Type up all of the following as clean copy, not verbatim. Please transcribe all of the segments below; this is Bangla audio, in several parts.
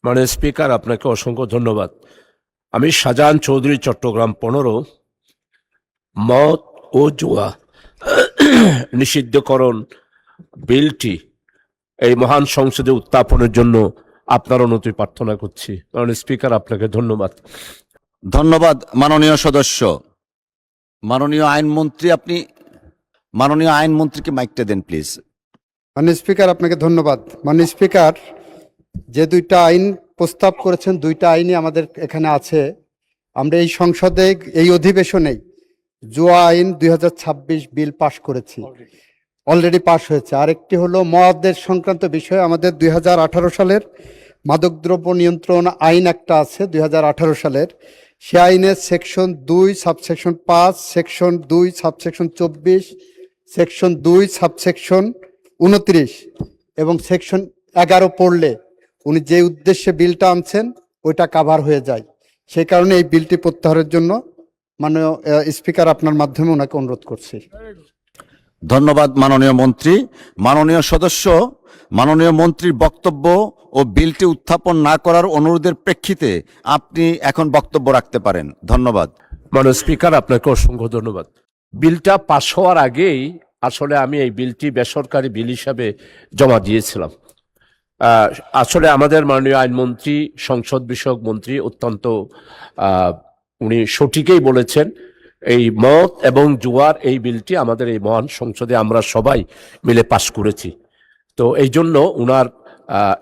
মানে স্পিকার, আপনাকে অসংখ্য ধন্যবাদ। আমি শাহজাহান চৌধুরী, চট্টগ্রাম 15, মদ ও জুয়া নিষিদ্ধকরণ বিলটি এই মহান সংসদে উত্থাপনের জন্য আপনার অনুমতি প্রার্থনা করছি। মাননীয় স্পিকার, আপনাকে ধন্যবাদ। ধন্যবাদ মাননীয় সদস্য। মাননীয় আইনমন্ত্রী, আপনি মাননীয় আইনমন্ত্রীকে মাইকটা দেন প্লিজ। মাননীয় স্পিকার, আপনাকে ধন্যবাদ। মাননীয় স্পিকার, যে দুইটা আইন প্রস্তাব করেছেন, দুইটা আইনই আমাদের এখানে আছে। আমরা এই সংসদে এই অধিবেশনেই জুয়া আইন 2026 বিল পাশ করেছি, অলরেডি পাশ হয়েছে। আরেকটি হলো মদের সংক্রান্ত বিষয়, আমাদের 2018 সালের মাদকদ্রব্য নিয়ন্ত্রণ আইন একটা আছে 2018 সালের, সে আইনের section 2 subsection 5, section 2 subsection 24, section 2 subsection 29 এবং সেকশন 11 পড়লে উনি যে উদ্দেশ্যে বিলটা আনছেন ওইটা কাভার হয়ে যায়। সেই কারণে এই বিলটি প্রত্যাহারের জন্য মাননীয় স্পিকার আপনার মাধ্যমে ওনাকে অনুরোধ করছি। ধন্যবাদ মাননীয় মন্ত্রী। মাননীয় সদস্য, মাননীয় মন্ত্রীর বক্তব্য ও বিলটি উত্থাপন না করার অনুরোধের প্রেক্ষিতে আপনি এখন বক্তব্য রাখতে পারেন। ধন্যবাদ। মাননীয় স্পিকার, আপনাকে অসংখ্য ধন্যবাদ। বিলটা পাশ হওয়ার আগেই আসলে আমি এই বিলটি বেসরকারি বিল হিসাবে জমা দিয়েছিলাম। আসলে আমাদের মাননীয় আইনমন্ত্রী, সংসদ বিষয়ক মন্ত্রী অত্যন্ত উনি সঠিকই বলেছেন। এই মদ এবং জুয়ার এই বিলটি আমাদের এই মহান সংসদে আমরা সবাই মিলে পাশ করেছি। তো এই জন্য উনার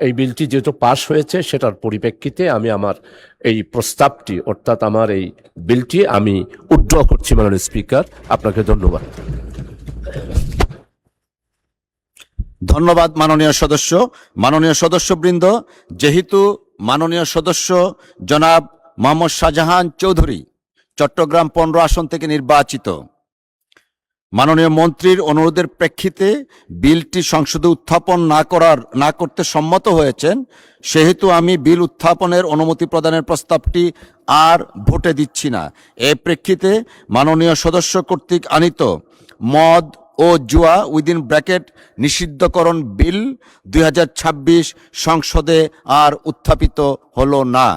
এই বিলটি যেহেতু পাশ হয়েছে, সেটার পরিপ্রেক্ষিতে আমি আমার এই প্রস্তাবটি, অর্থাৎ আমার এই বিলটি আমি উইথড্র করছি। মাননীয় স্পিকার, আপনাকে ধন্যবাদ। ধন্যবাদ মাননীয় সদস্য। মাননীয় সদস্যবৃন্দ, যেহেতু মাননীয় সদস্য জনাব মোহাম্মদ শাহজাহান চৌধুরী চট্টগ্রাম 15 আসন থেকে নির্বাচিত, মাননীয় মন্ত্রীর অনুরোধের প্রেক্ষিতে বিলটি সংসদে উত্থাপন না করতে সম্মত হয়েছেন, সেহেতু আমি বিল উত্থাপনের অনুমতি প্রদানের প্রস্তাবটি আর ভোটে দিচ্ছি না। এর প্রেক্ষিতে মাননীয় সদস্য কর্তৃক আনিত মদ ও জুয়া উইদিন ব্র্যাকেট নিষিদ্ধকরণ বিল 2026 সংসদে আর উত্থাপিত হলো না।